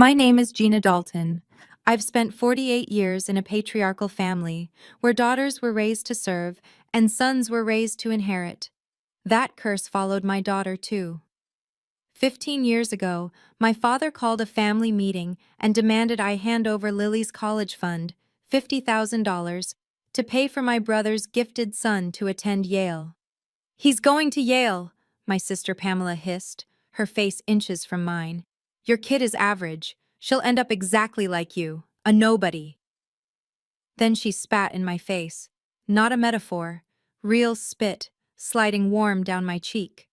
My name is Gina Dalton. I've spent 48 years in a patriarchal family where daughters were raised to serve and sons were raised to inherit. That curse followed my daughter, too. 15 years ago, my father called a family meeting and demanded I hand over Lily's college fund, $50,000, to pay for my brother's gifted son to attend Yale. "He's going to Yale," my sister Pamela hissed, her face inches from mine. "Your kid is average. She'll end up exactly like you, a nobody." Then she spat in my face. Not a metaphor, real spit, sliding warm down my cheek.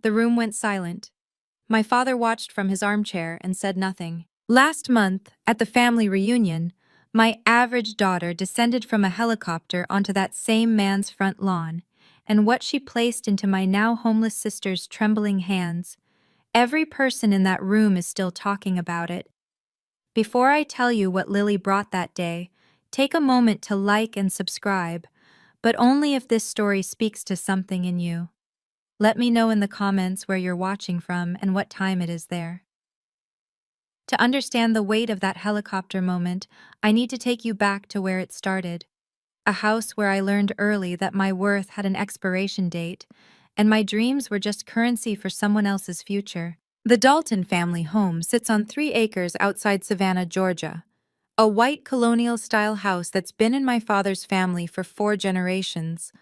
The room went silent. My father watched from his armchair and said nothing. Last month, at the family reunion, my average daughter descended from a helicopter onto that same man's front lawn, and what she placed into my now homeless sister's trembling hands. Every person in that room is still talking about it. Before I tell you what Lily brought that day, take a moment to like and subscribe, but only if this story speaks to something in you. Let me know in the comments where you're watching from and what time it is there. To understand the weight of that helicopter moment, I need to take you back to where it started. A house where I learned early that my worth had an expiration date, and my dreams were just currency for someone else's future. The Dalton family home sits on 3 acres outside Savannah, Georgia. A white colonial-style house that's been in my father's family for 4 generations.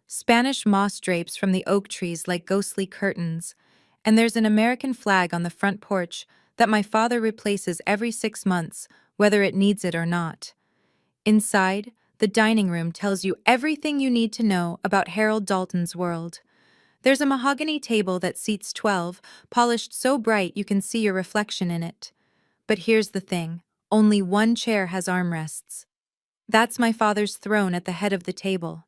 Spanish moss drapes from the oak trees like ghostly curtains, and there's an American flag on the front porch that my father replaces every 6 months, whether it needs it or not. Inside, the dining room tells you everything you need to know about Harold Dalton's world. There's a mahogany table that seats 12, polished so bright you can see your reflection in it. But here's the thing, only one chair has armrests. That's my father's throne at the head of the table.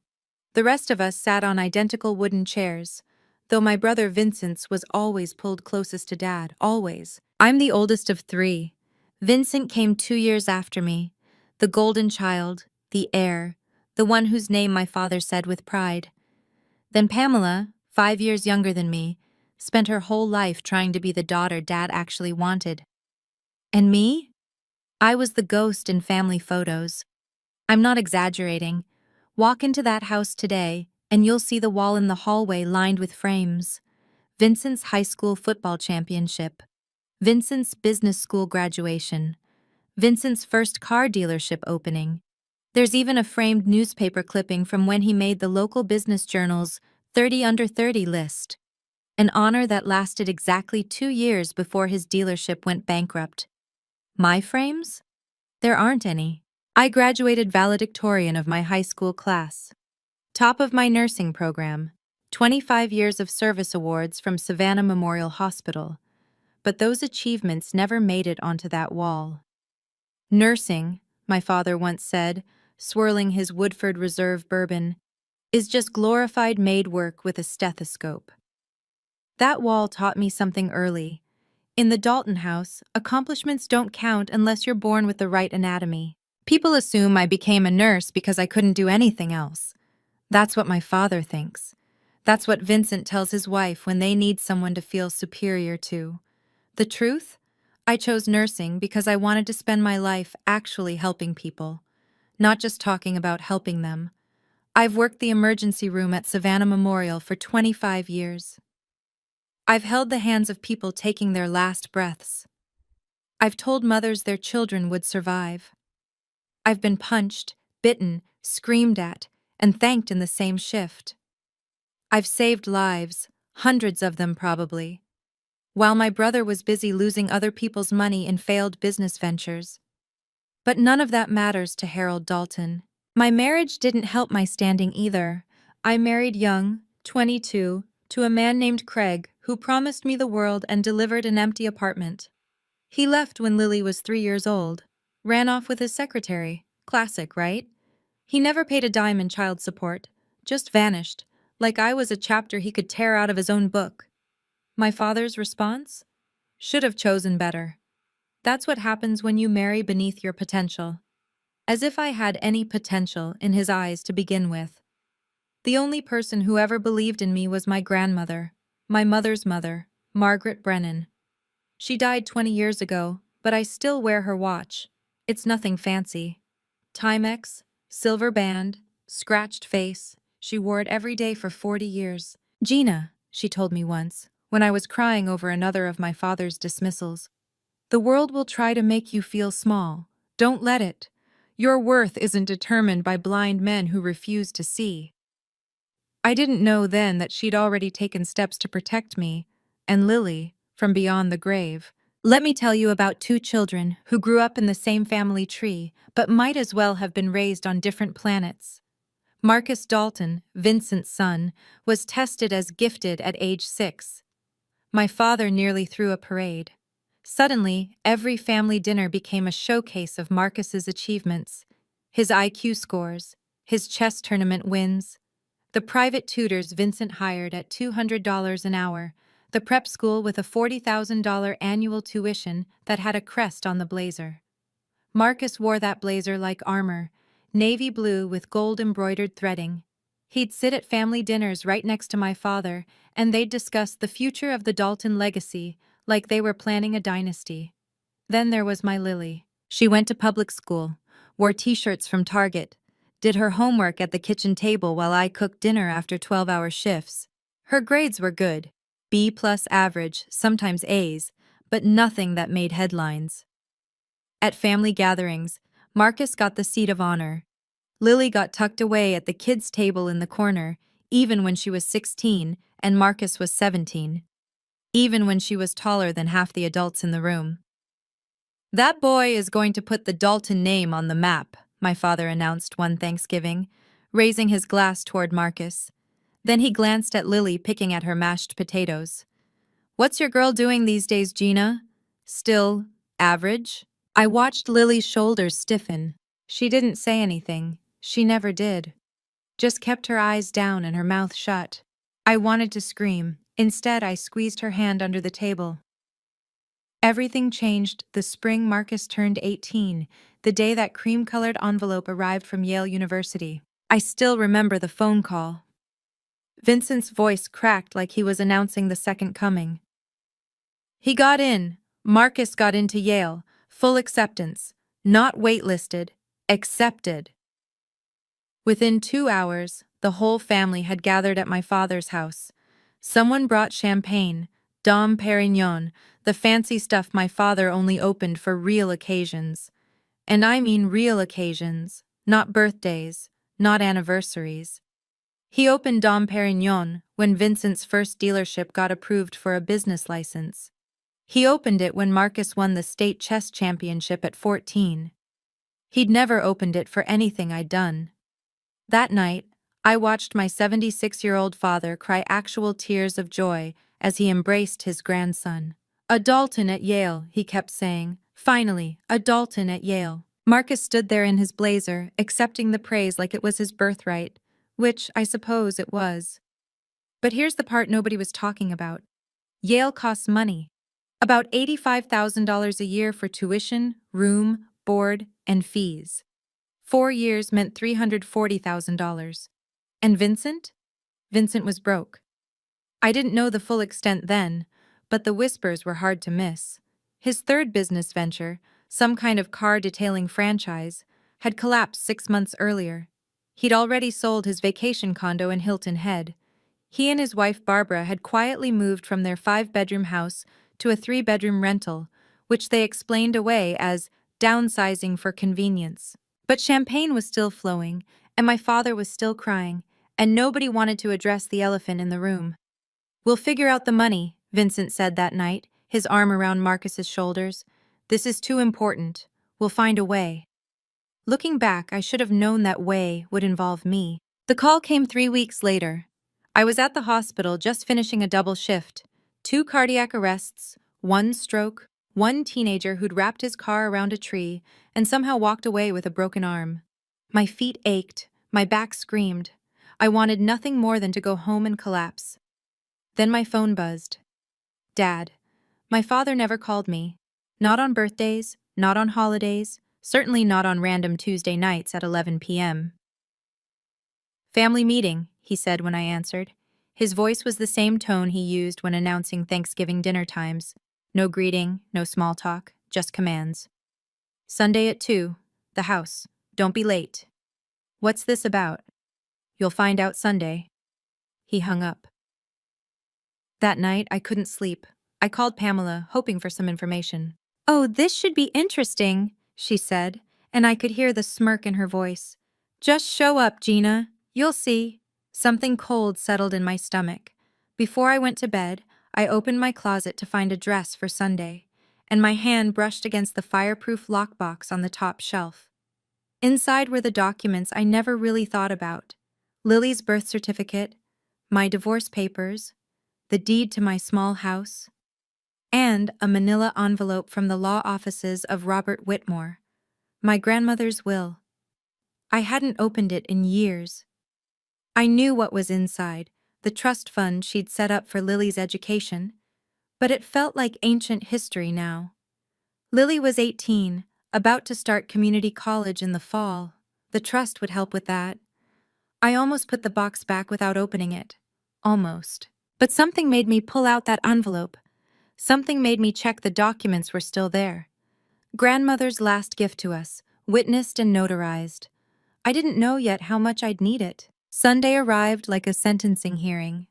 The rest of us sat on identical wooden chairs, though my brother Vincent's was always pulled closest to Dad, always. I'm the oldest of 3. Vincent came 2 years after me, the golden child, the heir, the one whose name my father said with pride. Then Pamela, 5 years younger than me, spent her whole life trying to be the daughter Dad actually wanted. And me? I was the ghost in family photos. I'm not exaggerating. Walk into that house today, and you'll see the wall in the hallway lined with frames. Vincent's high school football championship. Vincent's business school graduation. Vincent's first car dealership opening. There's even a framed newspaper clipping from when he made the local business journal's 30 under 30 list. An honor that lasted exactly 2 years before his dealership went bankrupt. My frames? There aren't any. I graduated valedictorian of my high school class. Top of my nursing program. 25 years of service awards from Savannah Memorial Hospital. But those achievements never made it onto that wall. Nursing, my father once said, swirling his Woodford Reserve bourbon, is just glorified maid work with a stethoscope. That wall taught me something early. In the Dalton house, accomplishments don't count unless you're born with the right anatomy. People assume I became a nurse because I couldn't do anything else. That's what my father thinks. That's what Vincent tells his wife when they need someone to feel superior to. The truth? I chose nursing because I wanted to spend my life actually helping people, not just talking about helping them. I've worked the emergency room at Savannah Memorial for 25 years. I've held the hands of people taking their last breaths. I've told mothers their children would survive. I've been punched, bitten, screamed at, and thanked in the same shift. I've saved lives, hundreds of them probably, while my brother was busy losing other people's money in failed business ventures. But none of that matters to Harold Dalton. My marriage didn't help my standing either. I married young, 22, to a man named Craig who promised me the world and delivered an empty apartment. He left when Lily was 3 years old, ran off with his secretary. Classic, right? He never paid a dime in child support, just vanished, like I was a chapter he could tear out of his own book. My father's response? Should have chosen better. That's what happens when you marry beneath your potential. As if I had any potential in his eyes to begin with. The only person who ever believed in me was my grandmother, my mother's mother, Margaret Brennan. She died 20 years ago, but I still wear her watch. It's nothing fancy. Timex, silver band, scratched face. She wore it every day for 40 years. Gina, she told me once, when I was crying over another of my father's dismissals, the world will try to make you feel small. Don't let it. Your worth isn't determined by blind men who refuse to see. I didn't know then that she'd already taken steps to protect me, and Lily, from beyond the grave. Let me tell you about two children who grew up in the same family tree, but might as well have been raised on different planets. Marcus Dalton, Vincent's son, was tested as gifted at age 6. My father nearly threw a parade. Suddenly, every family dinner became a showcase of Marcus's achievements, his IQ scores, his chess tournament wins, the private tutors Vincent hired at $200 an hour, the prep school with a $40,000 annual tuition that had a crest on the blazer. Marcus wore that blazer like armor, navy blue with gold-embroidered threading. He'd sit at family dinners right next to my father, and they'd discuss the future of the Dalton legacy like they were planning a dynasty. Then there was my Lily. She went to public school, wore t-shirts from Target, did her homework at the kitchen table while I cooked dinner after 12-hour shifts. Her grades were good, B+ average, sometimes A's, but nothing that made headlines. At family gatherings, Marcus got the seat of honor. Lily got tucked away at the kids' table in the corner, even when she was 16 and Marcus was 17. Even when she was taller than half the adults in the room. That boy is going to put the Dalton name on the map, my father announced one Thanksgiving, raising his glass toward Marcus. Then he glanced at Lily picking at her mashed potatoes. What's your girl doing these days, Gina? Still average? I watched Lily's shoulders stiffen. She didn't say anything. She never did. Just kept her eyes down and her mouth shut. I wanted to scream. Instead, I squeezed her hand under the table. Everything changed the spring Marcus turned 18, the day that cream-colored envelope arrived from Yale University. I still remember the phone call. Vincent's voice cracked like he was announcing the second coming. He got in. Marcus got into Yale. Full acceptance. Not waitlisted. Accepted. Within 2 hours, the whole family had gathered at my father's house. Someone brought champagne, Dom Perignon, the fancy stuff my father only opened for real occasions. And I mean real occasions, not birthdays, not anniversaries. He opened Dom Perignon when Vincent's first dealership got approved for a business license. He opened it when Marcus won the state chess championship at 14. He'd never opened it for anything I'd done. That night, I watched my 76-year-old father cry actual tears of joy as he embraced his grandson. A Dalton at Yale, he kept saying. Finally, a Dalton at Yale. Marcus stood there in his blazer, accepting the praise like it was his birthright, which I suppose it was. But here's the part nobody was talking about. Yale costs money. About $85,000 a year for tuition, room, board, and fees. 4 years meant $340,000. And Vincent? Vincent was broke. I didn't know the full extent then, but the whispers were hard to miss. His third business venture, some kind of car detailing franchise, had collapsed 6 months earlier. He'd already sold his vacation condo in Hilton Head. He and his wife Barbara had quietly moved from their 5-bedroom house to a 3-bedroom rental, which they explained away as downsizing for convenience. But champagne was still flowing, and my father was still crying, and nobody wanted to address the elephant in the room. We'll figure out the money, Vincent said that night, his arm around Marcus's shoulders. This is too important. We'll find a way. Looking back, I should have known that way would involve me. The call came 3 weeks later. I was at the hospital just finishing a double shift. 2 cardiac arrests, 1 stroke, 1 teenager who'd wrapped his car around a tree and somehow walked away with a broken arm. My feet ached, my back screamed. I wanted nothing more than to go home and collapse. Then my phone buzzed. Dad. My father never called me. Not on birthdays, not on holidays, certainly not on random Tuesday nights at 11 p.m. Family meeting, he said when I answered. His voice was the same tone he used when announcing Thanksgiving dinner times. No greeting, no small talk, just commands. Sunday at 2, the house. Don't be late. What's this about? You'll find out Sunday. He hung up. That night, I couldn't sleep. I called Pamela, hoping for some information. "Oh, this should be interesting," she said, and I could hear the smirk in her voice. "Just show up, Gina. You'll see." Something cold settled in my stomach. Before I went to bed, I opened my closet to find a dress for Sunday, and my hand brushed against the fireproof lockbox on the top shelf. Inside were the documents I never really thought about: Lily's birth certificate, my divorce papers, the deed to my small house, and a manila envelope from the law offices of Robert Whitmore, my grandmother's will. I hadn't opened it in years. I knew what was inside, the trust fund she'd set up for Lily's education, but it felt like ancient history now. Lily was 18, about to start community college in the fall. The trust would help with that. I almost put the box back without opening it. Almost. But something made me pull out that envelope. Something made me check the documents were still there. Grandmother's last gift to us, witnessed and notarized. I didn't know yet how much I'd need it. Sunday arrived like a sentencing hearing.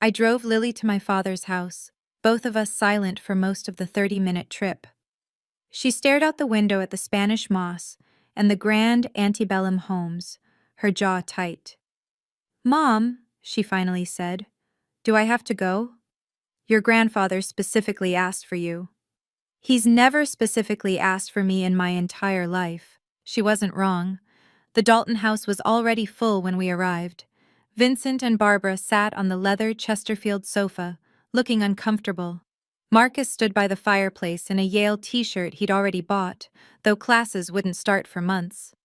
I drove Lily to my father's house, both of us silent for most of the 30-minute trip. She stared out the window at the Spanish moss and the grand antebellum homes, her jaw tight. "Mom," she finally said, "do I have to go?" "Your grandfather specifically asked for you." "He's never specifically asked for me in my entire life." She wasn't wrong. The Dalton house was already full when we arrived. Vincent and Barbara sat on the leather Chesterfield sofa, looking uncomfortable. Marcus stood by the fireplace in a Yale t-shirt he'd already bought, though classes wouldn't start for months.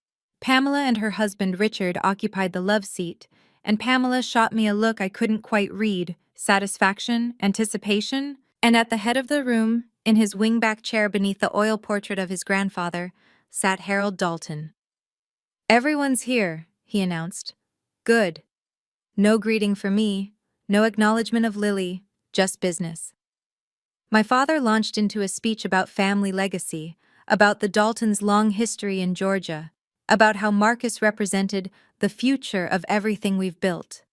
Pamela and her husband Richard occupied the love seat, and Pamela shot me a look I couldn't quite read: satisfaction, anticipation, and at the head of the room, in his wingback chair beneath the oil portrait of his grandfather, sat Harold Dalton. "Everyone's here," he announced. "Good." No greeting for me, no acknowledgement of Lily, just business. My father launched into a speech about family legacy, about the Daltons' long history in Georgia, about how Marcus represented the future of everything we've built.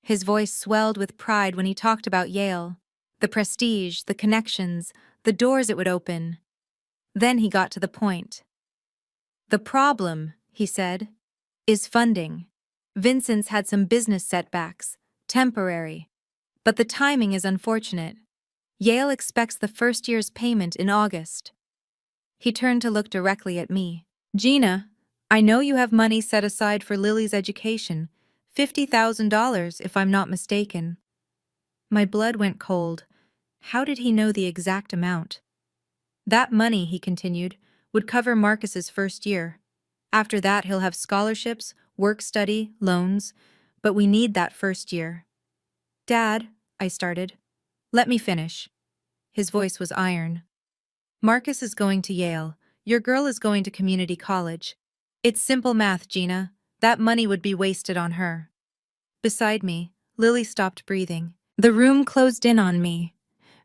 His voice swelled with pride when he talked about Yale, the prestige, the connections, the doors it would open. Then he got to the point. "The problem," he said, "is funding. Vincent's had some business setbacks, temporary, but the timing is unfortunate. Yale expects the first year's payment in August." He turned to look directly at me. "Gina, I know you have money set aside for Lily's education, $50,000 if I'm not mistaken." My blood went cold. How did he know the exact amount? "That money," he continued, "would cover Marcus's first year. After that he'll have scholarships, work-study, loans, but we need that first year." "Dad," I started. "Let me finish." His voice was iron. "Marcus is going to Yale. Your girl is going to community college. It's simple math, Gina. That money would be wasted on her." Beside me, Lily stopped breathing. The room closed in on me.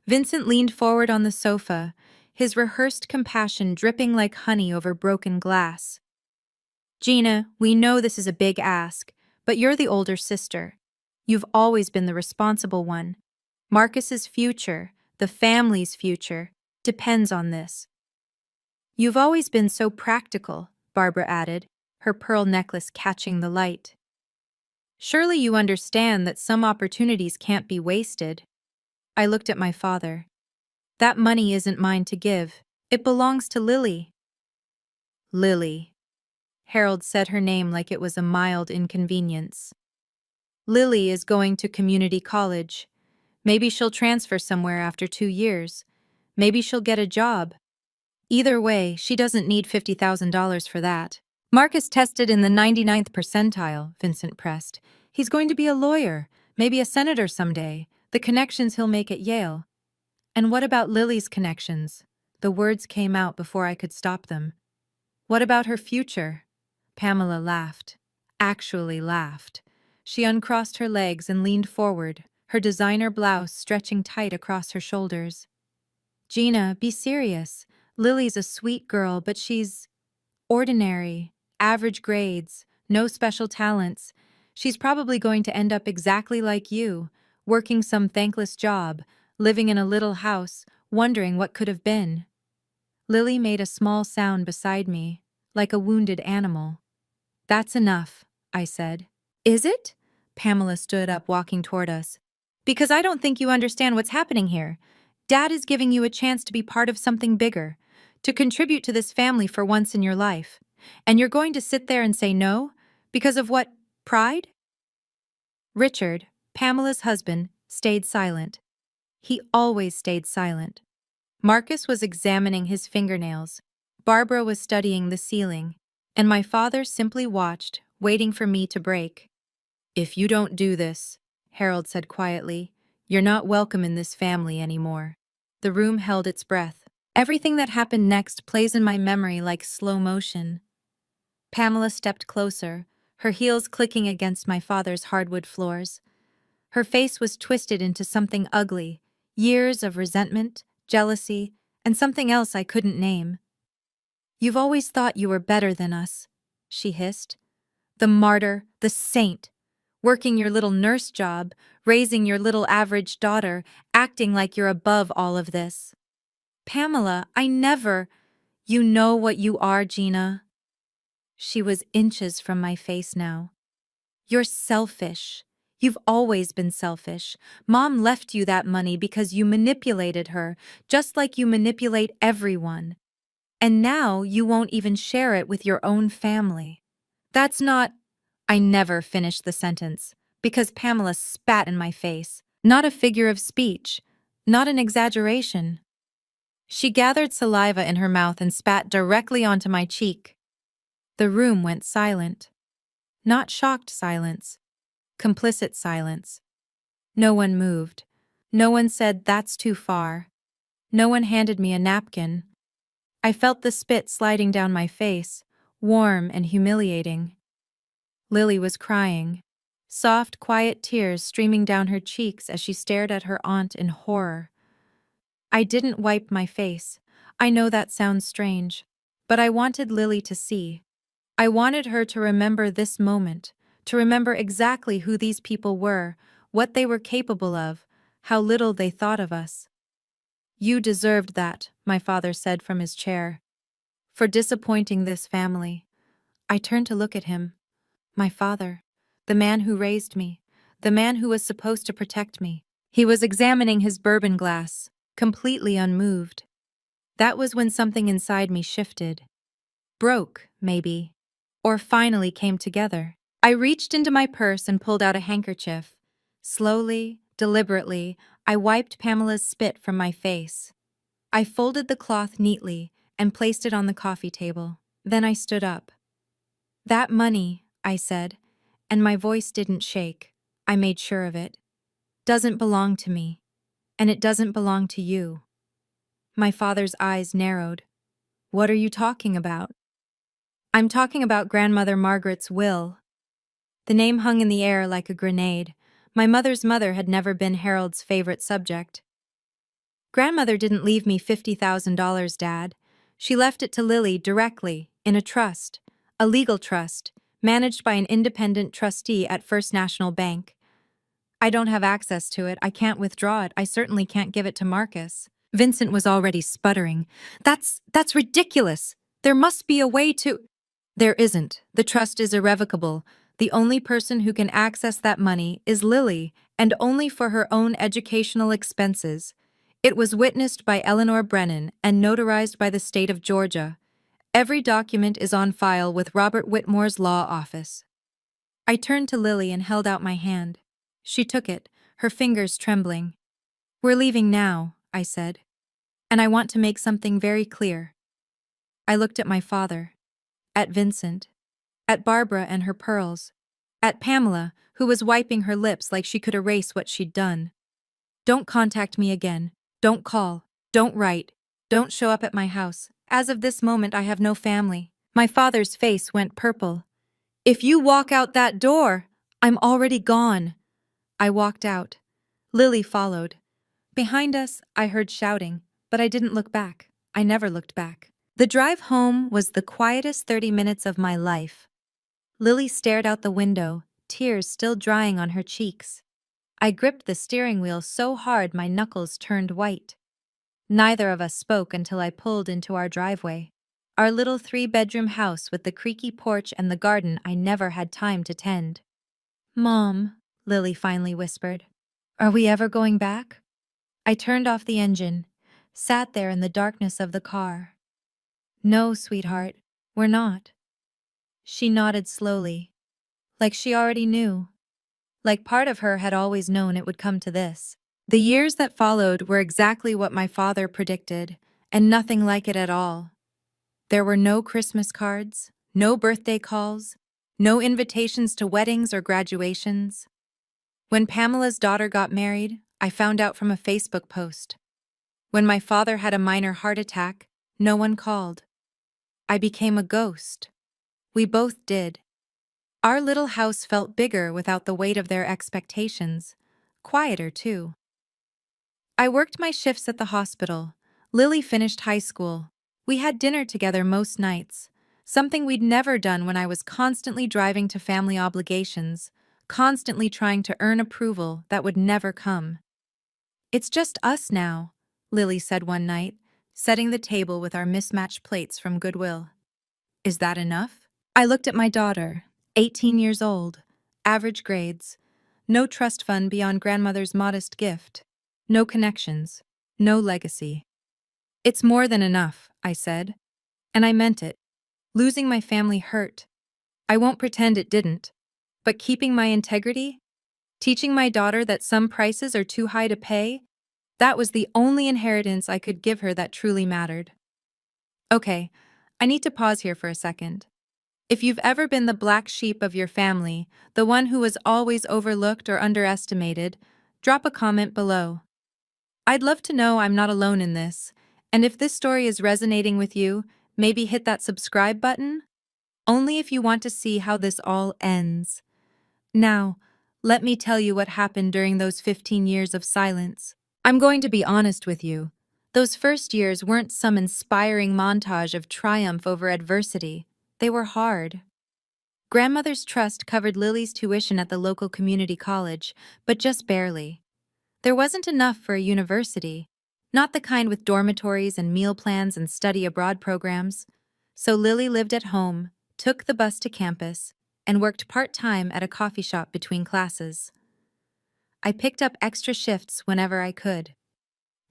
Vincent leaned forward on the sofa, his rehearsed compassion dripping like honey over broken glass. "Gina, we know this is a big ask, but you're the older sister. You've always been the responsible one. Marcus's future, the family's future, depends on this." "You've always been so practical," Barbara added, her pearl necklace catching the light. "Surely you understand that some opportunities can't be wasted." I looked at my father. "That money isn't mine to give. It belongs to Lily." "Lily." Harold said her name like it was a mild inconvenience. "Lily is going to community college. Maybe she'll transfer somewhere after 2 years. Maybe she'll get a job. Either way, she doesn't need $50,000 for that." "Marcus tested in the 99th percentile," Vincent pressed. "He's going to be a lawyer, maybe a senator someday. The connections he'll make at Yale." "And what about Lily's connections?" The words came out before I could stop them. "What about her future?" Pamela laughed. Actually laughed. She uncrossed her legs and leaned forward, her designer blouse stretching tight across her shoulders. Gina, be serious. Lily's a sweet girl, but she's ordinary, average grades, no special talents. She's probably going to end up exactly like you, working some thankless job, living in a little house, wondering what could have been. Lily made a small sound beside me, like a wounded animal. That's enough, I said. Is it? Pamela stood up, walking toward us. Because I don't think you understand what's happening here. Dad is giving you a chance to be part of something bigger, to contribute to this family for once in your life. And you're going to sit there and say no? Because of what? Pride? Richard, Pamela's husband, stayed silent. He always stayed silent. Marcus was examining his fingernails. Barbara was studying the ceiling. And my father simply watched, waiting for me to break. If you don't do this, Harold said quietly, you're not welcome in this family anymore. The room held its breath. Everything that happened next plays in my memory like slow motion. Pamela stepped closer, her heels clicking against my father's hardwood floors. Her face was twisted into something ugly, years of resentment, jealousy, and something else I couldn't name. You've always thought you were better than us, she hissed. The martyr, the saint, working your little nurse job, raising your little average daughter, acting like you're above all of this. Pamela, I never— You know what you are, Gina. She was inches from my face now. You're selfish. You've always been selfish. Mom left you that money because you manipulated her, just like you manipulate everyone. And now you won't even share it with your own family. That's not— I never finished the sentence, because Pamela spat in my face. Not a figure of speech. Not an exaggeration. She gathered saliva in her mouth and spat directly onto my cheek. The room went silent. Not shocked silence. Complicit silence. No one moved. No one said, "That's too far." No one handed me a napkin. I felt the spit sliding down my face, warm and humiliating. Lily was crying. Soft, quiet tears streaming down her cheeks as she stared at her aunt in horror. I didn't wipe my face. I know that sounds strange, but I wanted Lily to see. I wanted her to remember this moment, to remember exactly who these people were, what they were capable of, how little they thought of us. You deserved that, my father said from his chair, for disappointing this family. I turned to look at him. My father, the man who raised me, the man who was supposed to protect me. He was examining his bourbon glass, completely unmoved. That was when something inside me shifted. Broke, maybe. Or finally came together. I reached into my purse and pulled out a handkerchief. Slowly, deliberately, I wiped Pamela's spit from my face. I folded the cloth neatly and placed it on the coffee table. Then I stood up. That money, I said, and my voice didn't shake. I made sure of it. Doesn't belong to me, and it doesn't belong to you. My father's eyes narrowed. What are you talking about? I'm talking about Grandmother Margaret's will. The name hung in the air like a grenade. My mother's mother had never been Harold's favorite subject. Grandmother didn't leave me $50,000, Dad. She left it to Lily directly, in a trust, a legal trust, managed by an independent trustee at First National Bank. I don't have access to it. I can't withdraw it. I certainly can't give it to Marcus. Vincent was already sputtering. That's ridiculous. There must be a way to— There isn't. The trust is irrevocable. The only person who can access that money is Lily, and only for her own educational expenses. It was witnessed by Eleanor Brennan and notarized by the state of Georgia. Every document is on file with Robert Whitmore's law office. I turned to Lily and held out my hand. She took it, her fingers trembling. We're leaving now, I said. And I want to make something very clear. I looked at my father, at Vincent, at Barbara and her pearls, at Pamela, who was wiping her lips like she could erase what she'd done. Don't contact me again. Don't call. Don't write. Don't show up at my house. As of this moment, I have no family. My father's face went purple. If you walk out that door, I'm already gone. I walked out. Lily followed. Behind us, I heard shouting. But I didn't look back. I never looked back. The drive home was the quietest 30 minutes of my life. Lily stared out the window, tears still drying on her cheeks. I gripped the steering wheel so hard my knuckles turned white. Neither of us spoke until I pulled into our driveway. Our little 3-bedroom house with the creaky porch and the garden I never had time to tend. "Mom," Lily finally whispered, "are we ever going back?" I turned off the engine, sat there in the darkness of the car. "No, sweetheart, we're not." She nodded slowly, like she already knew. Like part of her had always known it would come to this. The years that followed were exactly what my father predicted, and nothing like it at all. There were no Christmas cards, no birthday calls, no invitations to weddings or graduations. When Pamela's daughter got married, I found out from a Facebook post. When my father had a minor heart attack, no one called. I became a ghost. We both did. Our little house felt bigger without the weight of their expectations. Quieter, too. I worked my shifts at the hospital. Lily finished high school. We had dinner together most nights, something we'd never done when I was constantly driving to family obligations, constantly trying to earn approval that would never come. "It's just us now," Lily said one night, setting the table with our mismatched plates from Goodwill. "Is that enough?" I looked at my daughter, 18 years old, average grades, no trust fund beyond grandmother's modest gift, no connections, no legacy. "It's more than enough," I said. And I meant it. Losing my family hurt. I won't pretend it didn't. But keeping my integrity, teaching my daughter that some prices are too high to pay, that was the only inheritance I could give her that truly mattered. Okay, I need to pause here for a second. If you've ever been the black sheep of your family, the one who was always overlooked or underestimated, drop a comment below. I'd love to know I'm not alone in this, and if this story is resonating with you, maybe hit that subscribe button? Only if you want to see how this all ends. Now, let me tell you what happened during those 15 years of silence. I'm going to be honest with you. Those first years weren't some inspiring montage of triumph over adversity. They were hard. Grandmother's trust covered Lily's tuition at the local community college, but just barely. There wasn't enough for a university, not the kind with dormitories and meal plans and study abroad programs. So Lily lived at home, took the bus to campus, and worked part-time at a coffee shop between classes. I picked up extra shifts whenever I could.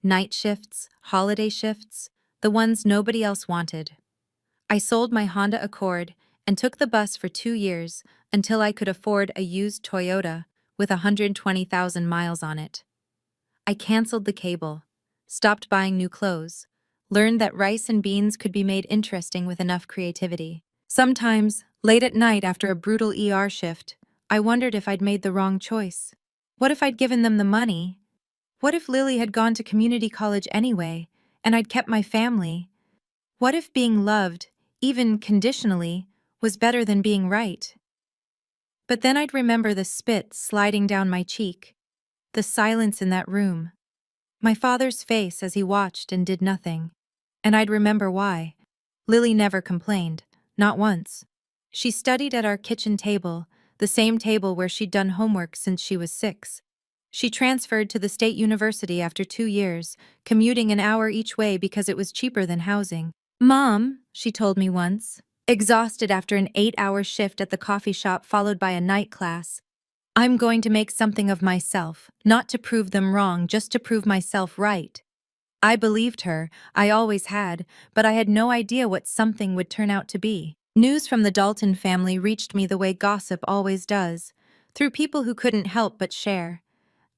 Night shifts, holiday shifts, the ones nobody else wanted. I sold my Honda Accord and took the bus for 2 years until I could afford a used Toyota with 120,000 miles on it. I canceled the cable, stopped buying new clothes, learned that rice and beans could be made interesting with enough creativity. Sometimes, late at night after a brutal ER shift, I wondered if I'd made the wrong choice. What if I'd given them the money? What if Lily had gone to community college anyway, and I'd kept my family? What if being loved, even conditionally, was better than being right? But then I'd remember the spit sliding down my cheek, the silence in that room, my father's face as he watched and did nothing. And I'd remember why. Lily never complained, not once. She studied at our kitchen table, the same table where she'd done homework since she was 6. She transferred to the state university after 2 years, commuting an hour each way because it was cheaper than housing. "Mom," she told me once, exhausted after an 8-hour shift at the coffee shop followed by a night class, "I'm going to make something of myself, not to prove them wrong, just to prove myself right." I believed her, I always had, but I had no idea what something would turn out to be. News from the Dalton family reached me the way gossip always does, through people who couldn't help but share.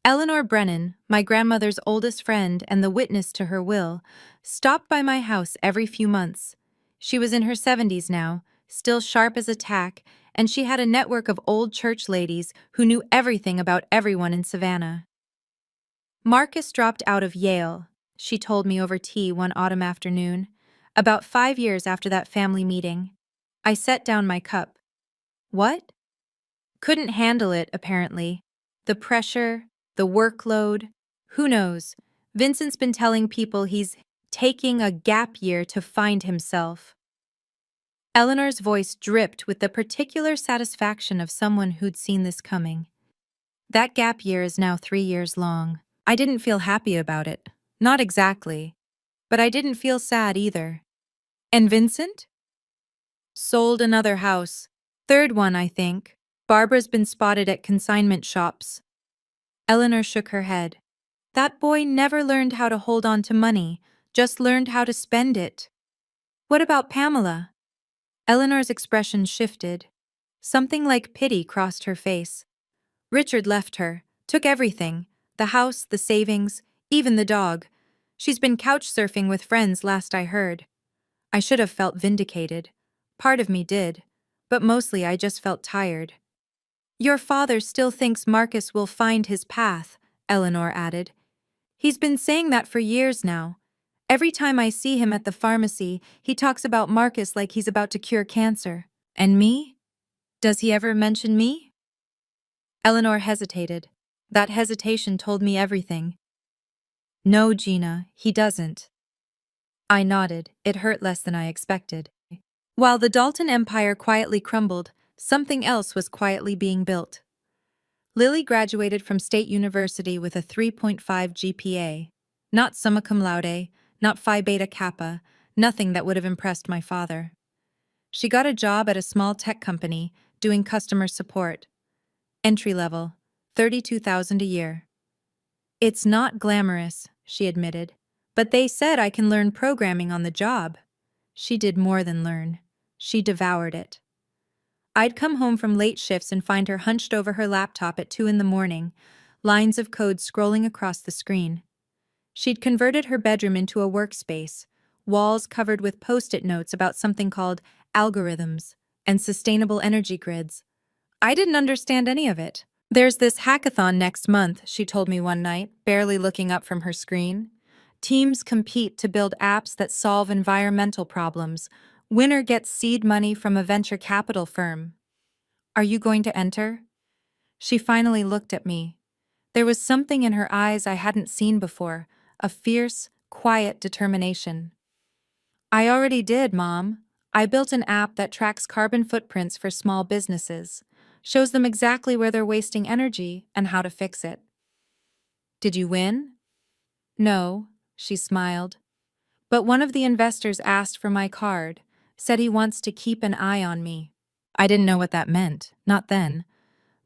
Eleanor Brennan, my grandmother's oldest friend and the witness to her will, stopped by my house every few months. She was in her 70s now, still sharp as a tack, and she had a network of old church ladies who knew everything about everyone in Savannah. "Marcus dropped out of Yale," she told me over tea one autumn afternoon, about 5 years after that family meeting. I set down my cup. "What?" Couldn't handle it, apparently. The pressure, the workload. Who knows? Vincent's been telling people he's taking a gap year to find himself. Eleanor's voice dripped with the particular satisfaction of someone who'd seen this coming. That gap year is now 3 years long. I didn't feel happy about it. Not exactly. But I didn't feel sad either. And Vincent? Sold another house. Third one, I think. Barbara's been spotted at consignment shops. Eleanor shook her head. That boy never learned how to hold on to money, just learned how to spend it. What about Pamela? Eleanor's expression shifted. Something like pity crossed her face. Richard left her, took everything, the house, the savings, even the dog. She's been couch surfing with friends last I heard. I should have felt vindicated. Part of me did, but mostly I just felt tired. Your father still thinks Marcus will find his path, Eleanor added. He's been saying that for years now. Every time I see him at the pharmacy, he talks about Marcus like he's about to cure cancer. And me? Does he ever mention me? Eleanor hesitated. That hesitation told me everything. No, Gina, he doesn't. I nodded. It hurt less than I expected. While the Dalton empire quietly crumbled, something else was quietly being built. Lily graduated from State University with a 3.5 GPA. Not summa cum laude, not Phi Beta Kappa, nothing that would have impressed my father. She got a job at a small tech company, doing customer support. Entry level, $32,000 a year. It's not glamorous, she admitted, but they said I can learn programming on the job. She did more than learn. She devoured it. I'd come home from late shifts and find her hunched over her laptop at 2 a.m, lines of code scrolling across the screen. She'd converted her bedroom into a workspace, walls covered with post-it notes about something called algorithms and sustainable energy grids. I didn't understand any of it. There's this hackathon next month, she told me one night, barely looking up from her screen. Teams compete to build apps that solve environmental problems. Winner gets seed money from a venture capital firm. Are you going to enter? She finally looked at me. There was something in her eyes I hadn't seen before, a fierce, quiet determination. I already did, Mom. I built an app that tracks carbon footprints for small businesses, shows them exactly where they're wasting energy and how to fix it. Did you win? No, she smiled. But one of the investors asked for my card, said he wants to keep an eye on me. I didn't know what that meant, not then.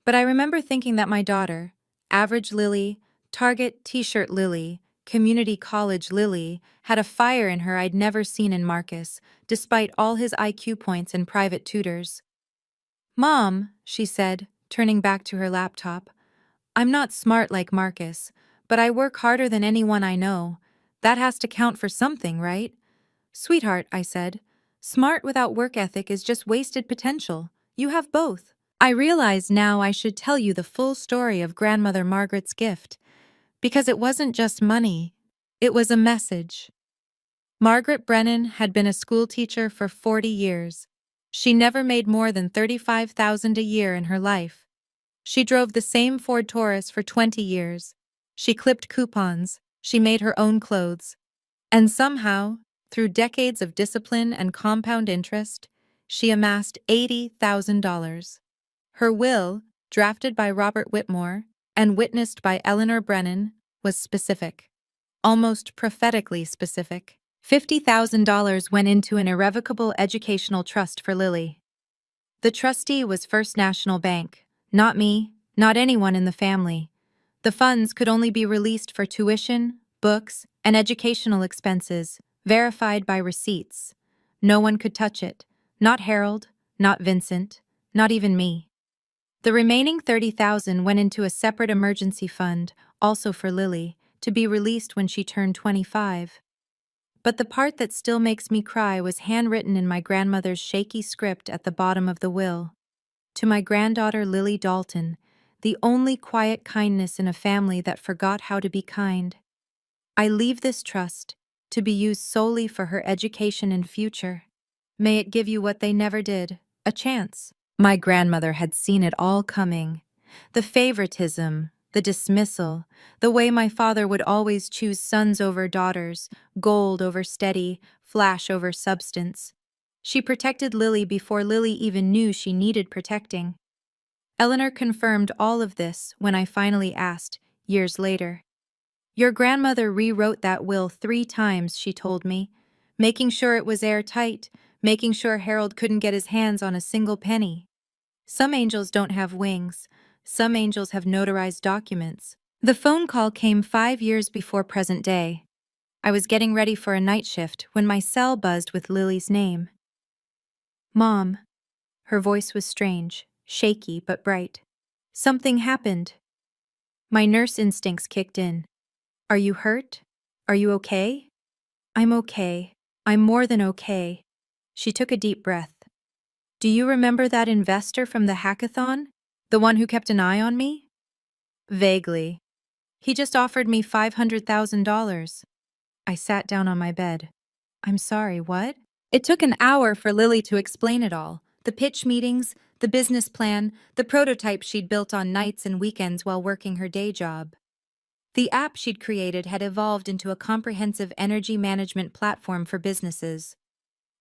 But I remember thinking that my daughter, average Lily, Target t-shirt Lily, community college Lily, had a fire in her I'd never seen in Marcus, despite all his IQ points and private tutors. Mom, she said, turning back to her laptop, I'm not smart like Marcus, but I work harder than anyone I know. That has to count for something, right? Sweetheart, I said, smart without work ethic is just wasted potential. You have both. I realize now I should tell you the full story of Grandmother Margaret's gift, because it wasn't just money, it was a message. Margaret Brennan had been a school teacher for 40 years. She never made more than $35,000 a year in her life. She drove the same Ford Taurus for 20 years. She clipped coupons. She made her own clothes. And somehow, through decades of discipline and compound interest, she amassed $80,000. Her will, drafted by Robert Whitmore and witnessed by Eleanor Brennan, was specific. Almost prophetically specific. $50,000 went into an irrevocable educational trust for Lily. The trustee was First National Bank. Not me, not anyone in the family. The funds could only be released for tuition, books, and educational expenses, verified by receipts. No one could touch it. Not Harold, not Vincent, not even me. The remaining $30,000 went into a separate emergency fund, also for Lily, to be released when she turned 25. But the part that still makes me cry was handwritten in my grandmother's shaky script at the bottom of the will. To my granddaughter Lily Dalton, the only quiet kindness in a family that forgot how to be kind. I leave this trust, to be used solely for her education and future. May it give you what they never did, a chance. My grandmother had seen it all coming. The favoritism, the dismissal, the way my father would always choose sons over daughters, gold over steady, flash over substance. She protected Lily before Lily even knew she needed protecting. Eleanor confirmed all of this when I finally asked, years later. Your grandmother rewrote that will 3 times, she told me, making sure it was airtight, making sure Harold couldn't get his hands on a single penny. Some angels don't have wings. Some angels have notarized documents. The phone call came 5 years before present day. I was getting ready for a night shift when my cell buzzed with Lily's name. Mom. Her voice was strange, shaky but bright. Something happened. My nurse instincts kicked in. Are you hurt? Are you okay? I'm okay. I'm more than okay. She took a deep breath. Do you remember that investor from the hackathon? The one who kept an eye on me? Vaguely. He just offered me $500,000. I sat down on my bed. I'm sorry, what? It took an hour for Lily to explain it all. The pitch meetings, the business plan, the prototype she'd built on nights and weekends while working her day job. The app she'd created had evolved into a comprehensive energy management platform for businesses.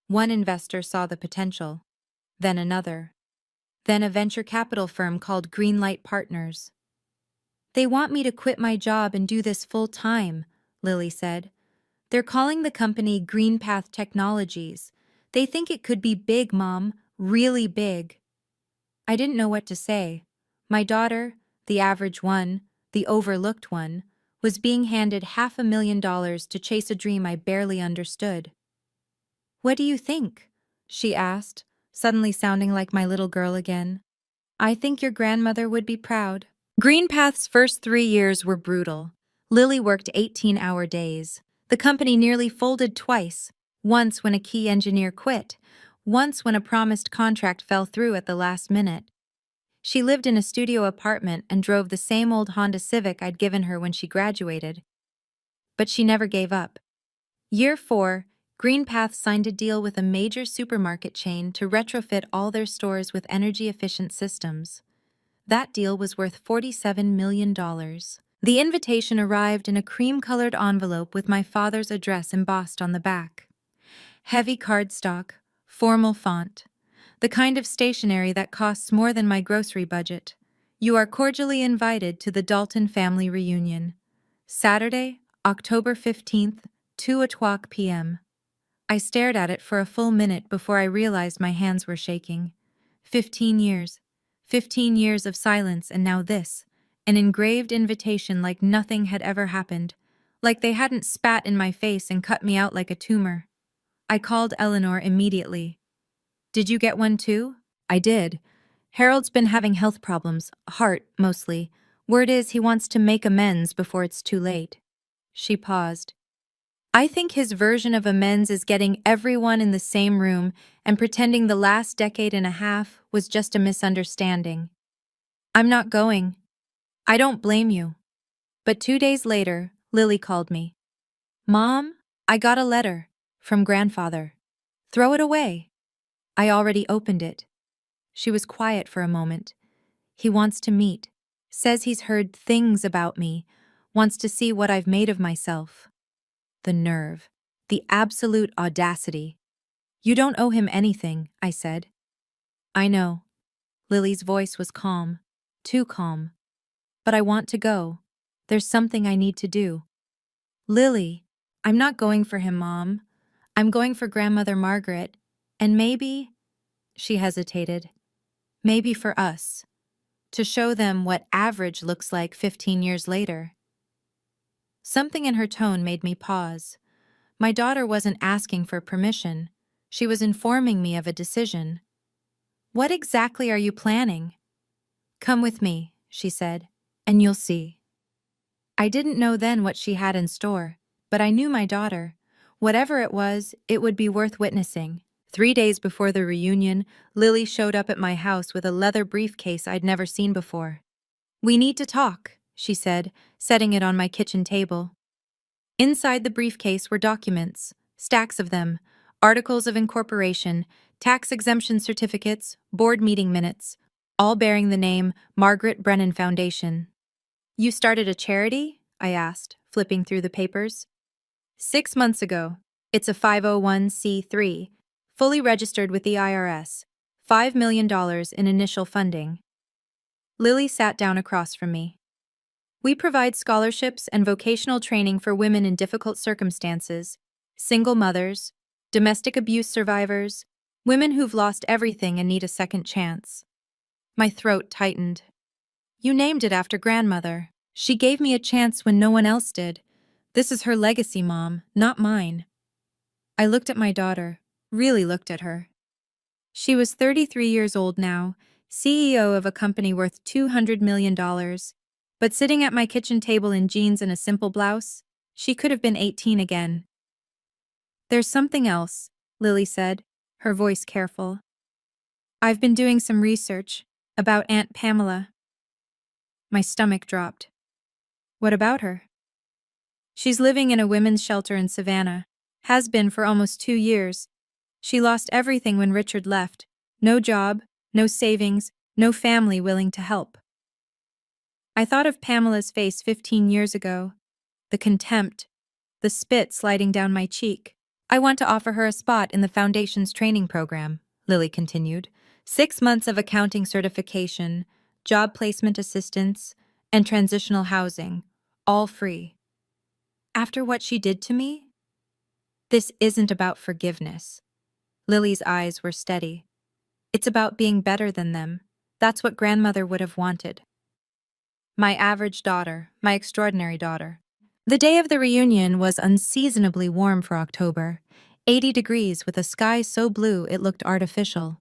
One investor saw the potential, then another, then a venture capital firm called Greenlight Partners. They want me to quit my job and do this full time, Lily said. They're calling the company GreenPath Technologies. They think it could be big, Mom, really big. I didn't know what to say. My daughter, the average one, the overlooked one, was being handed $500,000 to chase a dream I barely understood. What do you think? She asked, suddenly sounding like my little girl again. I think your grandmother would be proud. GreenPath's first 3 years were brutal. Lily worked 18-hour days. The company nearly folded twice, once when a key engineer quit, once when a promised contract fell through at the last minute. She lived in a studio apartment and drove the same old Honda Civic I'd given her when she graduated. But she never gave up. Year 4, GreenPath signed a deal with a major supermarket chain to retrofit all their stores with energy-efficient systems. That deal was worth $47 million. The invitation arrived in a cream-colored envelope with my father's address embossed on the back. Heavy cardstock, formal font, the kind of stationery that costs more than my grocery budget. You are cordially invited to the Dalton family reunion. Saturday, October 15th, 2:00 p.m. I stared at it for a full minute before I realized my hands were shaking. 15 years. 15 years of silence, and now this. An engraved invitation like nothing had ever happened. Like they hadn't spat in my face and cut me out like a tumor. I called Eleanor immediately. Did you get one too? I did. Harold's been having health problems, heart, mostly. Word is he wants to make amends before it's too late. She paused. I think his version of amends is getting everyone in the same room and pretending the last decade and a half was just a misunderstanding. I'm not going. I don't blame you. But 2 days later, Lily called me. Mom, I got a letter from grandfather. Throw it away. I already opened it. She was quiet for a moment. He wants to meet. Says he's heard things about me. Wants to see what I've made of myself. The nerve. The absolute audacity. You don't owe him anything, I said. I know. Lily's voice was calm. Too calm. But I want to go. There's something I need to do. Lily, I'm not going for him, Mom. I'm going for Grandmother Margaret. And maybe, she hesitated, maybe for us. To show them what average looks like 15 years later. Something in her tone made me pause. My daughter wasn't asking for permission. She was informing me of a decision. What exactly are you planning? Come with me, she said, and you'll see. I didn't know then what she had in store, but I knew my daughter. Whatever it was, it would be worth witnessing. 3 days before the reunion, Lily showed up at my house with a leather briefcase I'd never seen before. We need to talk, she said, setting it on my kitchen table. Inside the briefcase were documents, stacks of them, articles of incorporation, tax exemption certificates, board meeting minutes, all bearing the name Margaret Brennan Foundation. You started a charity? I asked, flipping through the papers. 6 months ago. It's a 501(c)(3, fully registered with the IRS. $5 million in initial funding. Lily sat down across from me. We provide scholarships and vocational training for women in difficult circumstances, single mothers, domestic abuse survivors, women who've lost everything and need a second chance. My throat tightened. You named it after grandmother. She gave me a chance when no one else did. This is her legacy, Mom, not mine. I looked at my daughter, really looked at her. She was 33 years old now, CEO of a company worth $200 million. But sitting at my kitchen table in jeans and a simple blouse, she could have been 18 again. There's something else, Lily said, her voice careful. I've been doing some research about Aunt Pamela. My stomach dropped. What about her? She's living in a women's shelter in Savannah. Has been for almost 2 years. She lost everything when Richard left. No job, no savings, no family willing to help. I thought of Pamela's face 15 years ago. The contempt, the spit sliding down my cheek. I want to offer her a spot in the Foundation's training program, Lily continued. 6 months of accounting certification, job placement assistance, and transitional housing, all free. After what she did to me? This isn't about forgiveness. Lily's eyes were steady. It's about being better than them. That's what grandmother would have wanted. My average daughter, my extraordinary daughter. The day of the reunion was unseasonably warm for October, 80 degrees with a sky so blue it looked artificial.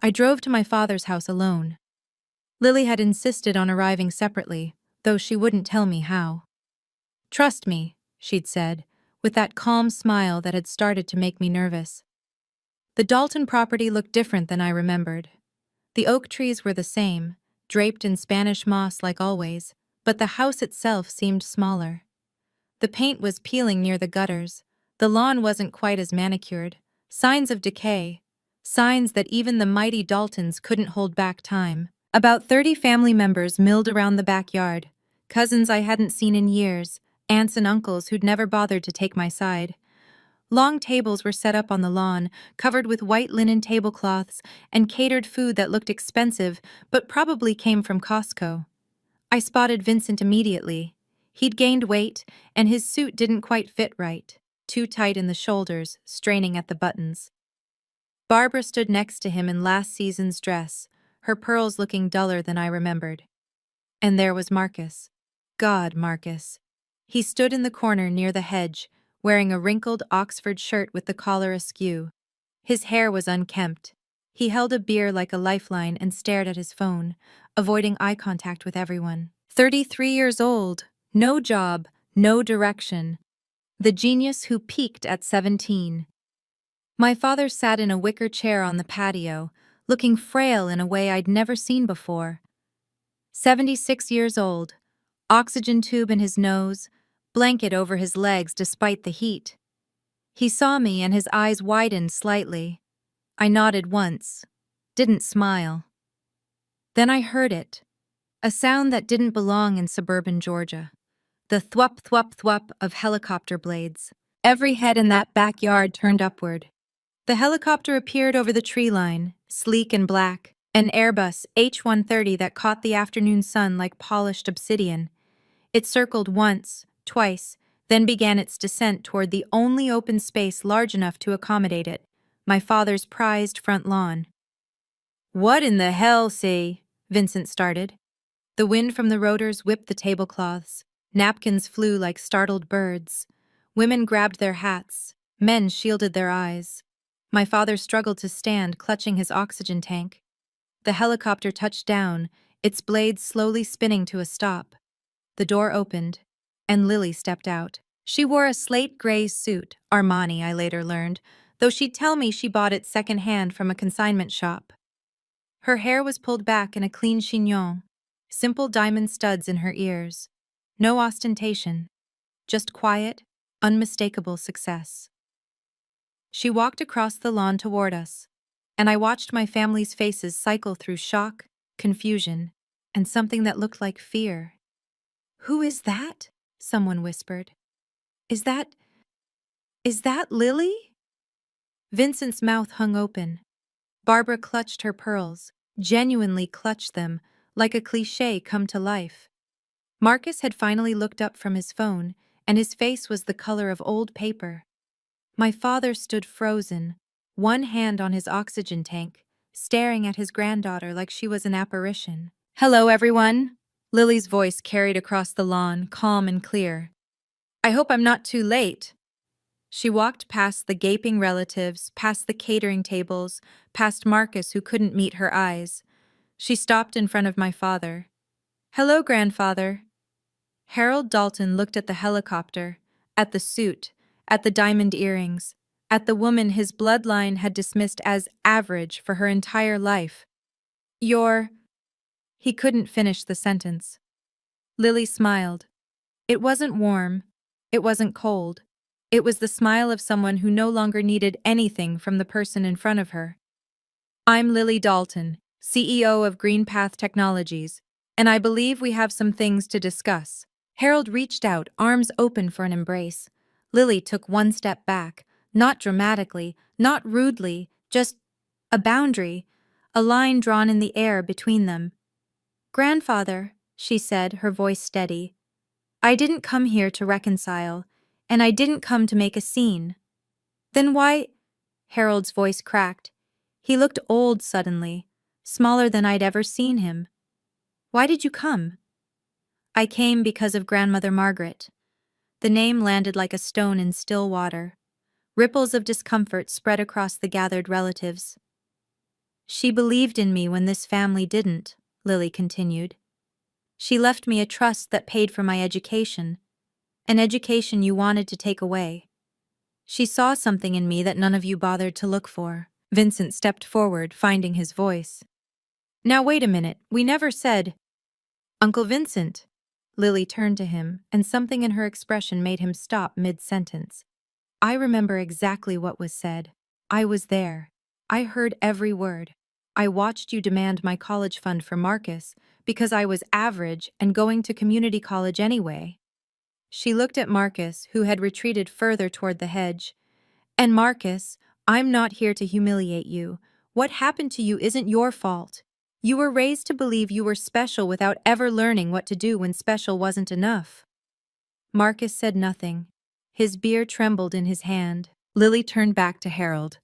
I drove to my father's house alone. Lily had insisted on arriving separately, though she wouldn't tell me how. Trust me, she'd said, with that calm smile that had started to make me nervous. The Dalton property looked different than I remembered. The oak trees were the same, draped in Spanish moss like always, but the house itself seemed smaller. The paint was peeling near the gutters. The lawn wasn't quite as manicured. Signs of decay. Signs that even the mighty Daltons couldn't hold back time. About 30 family members milled around the backyard. Cousins I hadn't seen in years. Aunts and uncles who'd never bothered to take my side. Long tables were set up on the lawn, covered with white linen tablecloths and catered food that looked expensive but probably came from Costco. I spotted Vincent immediately. He'd gained weight, and his suit didn't quite fit right, too tight in the shoulders, straining at the buttons. Barbara stood next to him in last season's dress, her pearls looking duller than I remembered. And there was Marcus. God, Marcus. He stood in the corner near the hedge, wearing a wrinkled Oxford shirt with the collar askew. His hair was unkempt. He held a beer like a lifeline and stared at his phone, avoiding eye contact with everyone. 33 years old. No job, no direction. The genius who peaked at 17. My father sat in a wicker chair on the patio, looking frail in a way I'd never seen before. 76 years old, oxygen tube in his nose, blanket over his legs despite the heat. He saw me and his eyes widened slightly. I nodded once, didn't smile. Then I heard it, a sound that didn't belong in suburban Georgia. The thwup thwup thwup of helicopter blades. Every head in that backyard turned upward. The helicopter appeared over the tree line, sleek and black, an Airbus H-130 that caught the afternoon sun like polished obsidian. It circled once, twice, then began its descent toward the only open space large enough to accommodate it, my father's prized front lawn. "What in the hell, say?" Vincent started. The wind from the rotors whipped the tablecloths. Napkins flew like startled birds. Women grabbed their hats. Men shielded their eyes. My father struggled to stand, clutching his oxygen tank. The helicopter touched down, its blades slowly spinning to a stop. The door opened, and Lily stepped out. She wore a slate gray suit, Armani, I later learned, though she'd tell me she bought it secondhand from a consignment shop. Her hair was pulled back in a clean chignon, simple diamond studs in her ears. No ostentation, just quiet, unmistakable success. She walked across the lawn toward us, and I watched my family's faces cycle through shock, confusion, and something that looked like fear. "Who is that?" someone whispered. Is that Lily?" Vincent's mouth hung open. Barbara clutched her pearls, genuinely clutched them, like a cliché come to life. Marcus had finally looked up from his phone, and his face was the color of old paper. My father stood frozen, one hand on his oxygen tank, staring at his granddaughter like she was an apparition. "Hello, everyone," Lily's voice carried across the lawn, calm and clear. "I hope I'm not too late." She walked past the gaping relatives, past the catering tables, past Marcus who couldn't meet her eyes. She stopped in front of my father. "Hello, grandfather." Harold Dalton looked at the helicopter, at the suit, at the diamond earrings, at the woman his bloodline had dismissed as average for her entire life. "You're—" He couldn't finish the sentence. Lily smiled. It wasn't warm. It wasn't cold. It was the smile of someone who no longer needed anything from the person in front of her. "I'm Lily Dalton, CEO of GreenPath Technologies, and I believe we have some things to discuss." Harold reached out, arms open for an embrace. Lily took one step back, not dramatically, not rudely, just a boundary, a line drawn in the air between them. "Grandfather," she said, her voice steady, "I didn't come here to reconcile, and I didn't come to make a scene." "Then why—" Harold's voice cracked. He looked old suddenly, smaller than I'd ever seen him. "Why did you come?" "I came because of Grandmother Margaret." The name landed like a stone in still water. Ripples of discomfort spread across the gathered relatives. "She believed in me when this family didn't," Lily continued. "She left me a trust that paid for my education, an education you wanted to take away. She saw something in me that none of you bothered to look for." Vincent stepped forward, finding his voice. "Now wait a minute, we never said—" "Uncle Vincent." Lily turned to him, and something in her expression made him stop mid-sentence. "I remember exactly what was said. I was there. I heard every word. I watched you demand my college fund for Marcus because I was average and going to community college anyway." She looked at Marcus, who had retreated further toward the hedge. "And Marcus, I'm not here to humiliate you. What happened to you isn't your fault. You were raised to believe you were special without ever learning what to do when special wasn't enough." Marcus said nothing. His beer trembled in his hand. Lily turned back to Harold.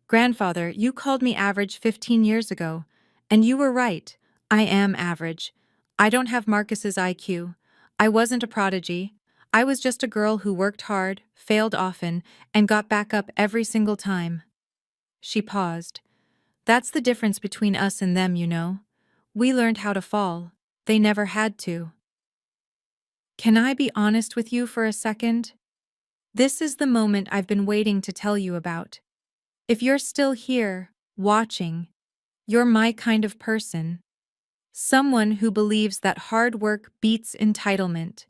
"Grandfather, you called me average 15 years ago. And you were right. I am average. I don't have Marcus's IQ. I wasn't a prodigy. I was just a girl who worked hard, failed often, and got back up every single time." She paused. "That's the difference between us and them, you know. We learned how to fall. They never had to." "Can I be honest with you for a second? This is the moment I've been waiting to tell you about. If you're still here, watching, you're my kind of person. Someone who believes that hard work beats entitlement.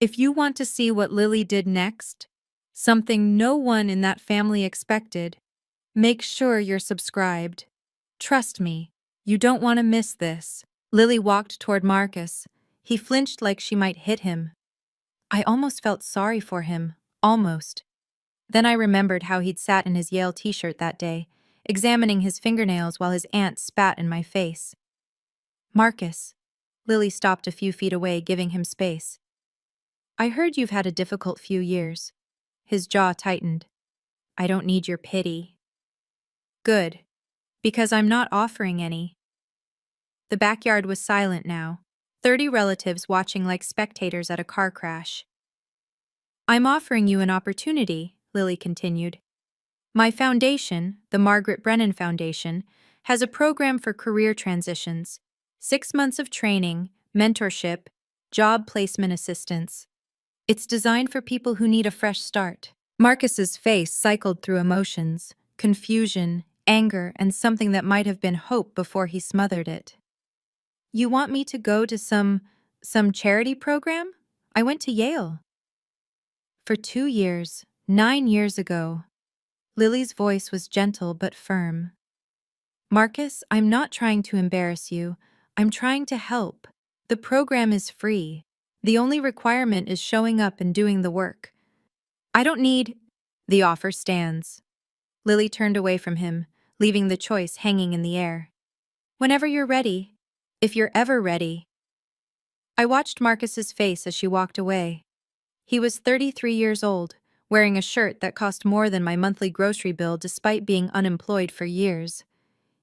If you want to see what Lily did next, something no one in that family expected, make sure you're subscribed. Trust me, you don't want to miss this." Lily walked toward Marcus. He flinched like she might hit him. I almost felt sorry for him, almost. Then I remembered how he'd sat in his Yale t-shirt that day, examining his fingernails while his aunt spat in my face. "Marcus." Lily stopped a few feet away, giving him space. "I heard you've had a difficult few years." His jaw tightened. "I don't need your pity." "Good. Because I'm not offering any." The backyard was silent now, 30 relatives watching like spectators at a car crash. "I'm offering you an opportunity," Lily continued. "My foundation, the Margaret Brennan Foundation, has a program for career transitions, 6 months of training, mentorship, job placement assistance. It's designed for people who need a fresh start." Marcus's face cycled through emotions, confusion, anger, and something that might have been hope before he smothered it. "You want me to go to some charity program? I went to Yale." "For 2 years, 9 years ago." Lily's voice was gentle but firm. "Marcus, I'm not trying to embarrass you. I'm trying to help. The program is free. The only requirement is showing up and doing the work. I don't need— The offer stands. Lily turned away from him, leaving the choice hanging in the air. Whenever you're ready. If you're ever ready. I watched Marcus's face as she walked away. He was 33 years old, wearing a shirt that cost more than my monthly grocery bill despite being unemployed for years.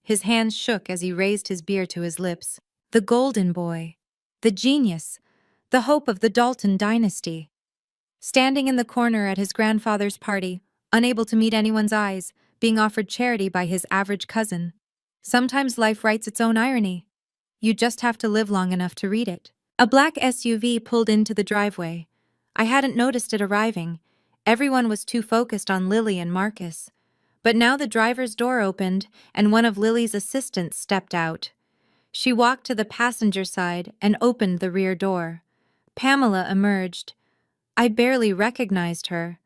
His hands shook as he raised his beer to his lips. The golden boy. The genius. The hope of the Dalton dynasty. Standing in the corner at his grandfather's party, unable to meet anyone's eyes, being offered charity by his average cousin. Sometimes life writes its own irony. You just have to live long enough to read it. A black SUV pulled into the driveway. I hadn't noticed it arriving. Everyone was too focused on Lily and Marcus. But now the driver's door opened, and one of Lily's assistants stepped out. She walked to the passenger side and opened the rear door. Pamela emerged. I barely recognized her.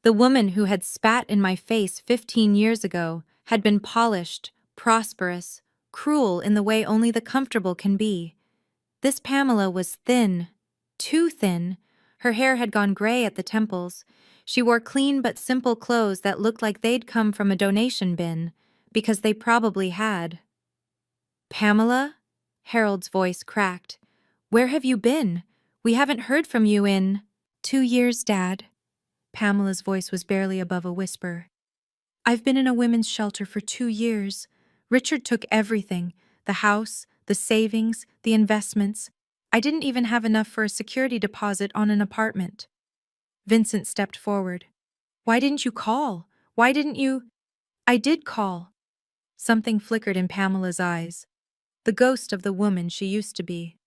The woman who had spat in my face 15 years ago had been polished, prosperous, cruel in the way only the comfortable can be. This Pamela was thin, too thin. Her hair had gone gray at the temples. She wore clean but simple clothes that looked like they'd come from a donation bin, because they probably had. Pamela? Harold's voice cracked. Where have you been? We haven't heard from you in— 2 years, Dad. Pamela's voice was barely above a whisper. I've been in a women's shelter for 2 years. Richard took everything— the house, the savings, the investments. I didn't even have enough for a security deposit on an apartment. Vincent stepped forward. Why didn't you call? Why didn't you— I did call. Something flickered in Pamela's eyes. The ghost of the woman she used to be.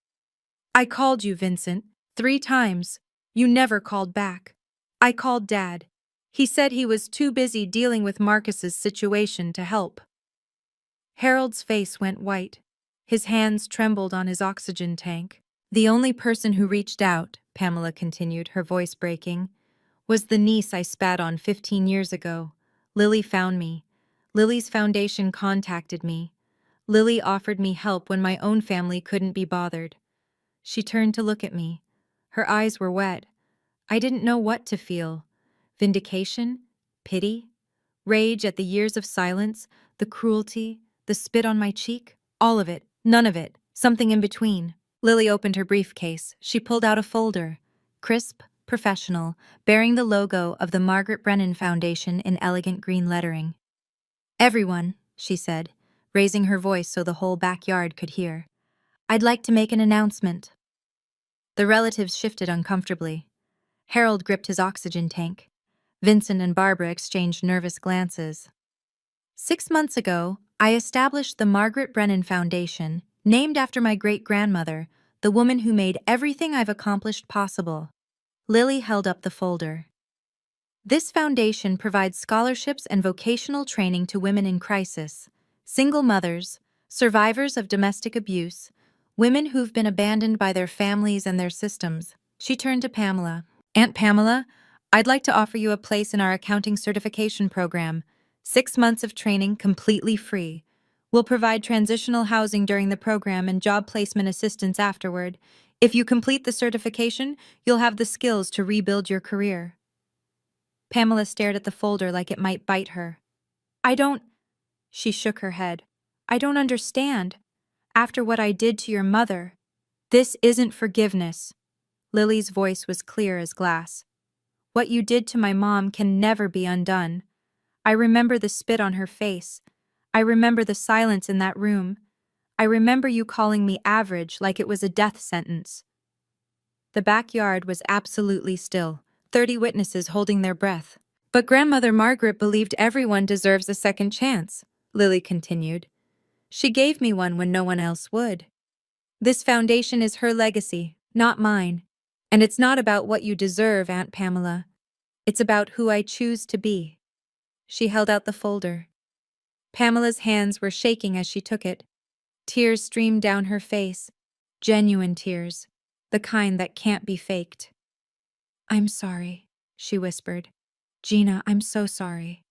I called you, Vincent, 3 times. You never called back. I called Dad. He said he was too busy dealing with Marcus's situation to help. Harold's face went white. His hands trembled on his oxygen tank. The only person who reached out, Pamela continued, her voice breaking, was the niece I spat on 15 years ago. Lily found me. Lily's foundation contacted me. Lily offered me help when my own family couldn't be bothered. She turned to look at me. Her eyes were wet. I didn't know what to feel. Vindication? Pity? Rage at the years of silence? The cruelty? The spit on my cheek? All of it. None of it. Something in between. Lily opened her briefcase. She pulled out a folder. Crisp, professional, bearing the logo of the Margaret Brennan Foundation in elegant green lettering. Everyone, she said, raising her voice so the whole backyard could hear. I'd like to make an announcement. The relatives shifted uncomfortably. Harold gripped his oxygen tank. Vincent and Barbara exchanged nervous glances. 6 months ago, I established the Margaret Brennan Foundation, named after my great-grandmother, the woman who made everything I've accomplished possible. Lily held up the folder. This foundation provides scholarships and vocational training to women in crisis, single mothers, survivors of domestic abuse, women who've been abandoned by their families and their systems. She turned to Pamela. Aunt Pamela, I'd like to offer you a place in our accounting certification program. 6 months of training completely free. We'll provide transitional housing during the program and job placement assistance afterward. If you complete the certification, you'll have the skills to rebuild your career. Pamela stared at the folder like it might bite her. I don't— She shook her head. I don't understand. After what I did to your mother. This isn't forgiveness. Lily's voice was clear as glass. What you did to my mom can never be undone. I remember the spit on her face. I remember the silence in that room. I remember you calling me average like it was a death sentence. The backyard was absolutely still, 30 witnesses holding their breath. But Grandmother Margaret believed everyone deserves a second chance, Lily continued. She gave me one when no one else would. This foundation is her legacy, not mine. And it's not about what you deserve, Aunt Pamela. It's about who I choose to be. She held out the folder. Pamela's hands were shaking as she took it. Tears streamed down her face. Genuine tears. The kind that can't be faked. I'm sorry, she whispered. Gina, I'm so sorry.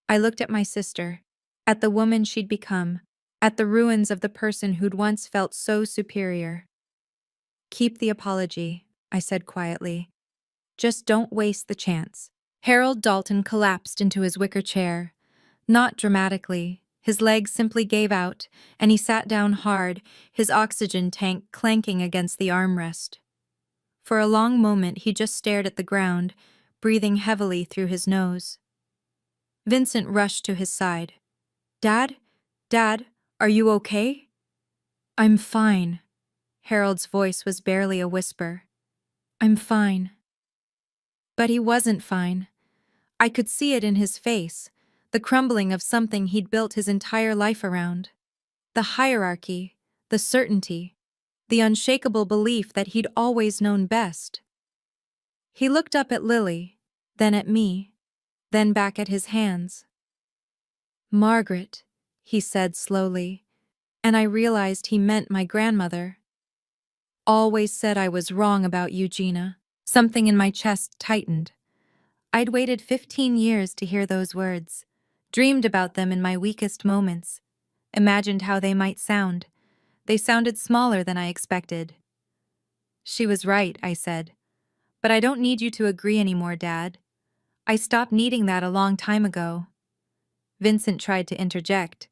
I looked at my sister, at the woman she'd become, at the ruins of the person who'd once felt so superior. Keep the apology, I said quietly. Just don't waste the chance. Harold Dalton collapsed into his wicker chair. Not dramatically. His legs simply gave out, and he sat down hard, his oxygen tank clanking against the armrest. For a long moment he just stared at the ground, breathing heavily through his nose. Vincent rushed to his side. "Dad? Dad, are you okay?" "I'm fine." Harold's voice was barely a whisper. "I'm fine." But he wasn't fine. I could see it in his face, the crumbling of something he'd built his entire life around. The hierarchy, the certainty, the unshakable belief that he'd always known best. He looked up at Lily, then at me, then back at his hands. "Margaret," he said slowly, and I realized he meant my grandmother. "Always said I was wrong about you, Gina." Something in my chest tightened. I'd waited 15 years to hear those words, dreamed about them in my weakest moments, imagined how they might sound. They sounded smaller than I expected. "She was right," I said. "But I don't need you to agree anymore, Dad. I stopped needing that a long time ago." Vincent tried to interject.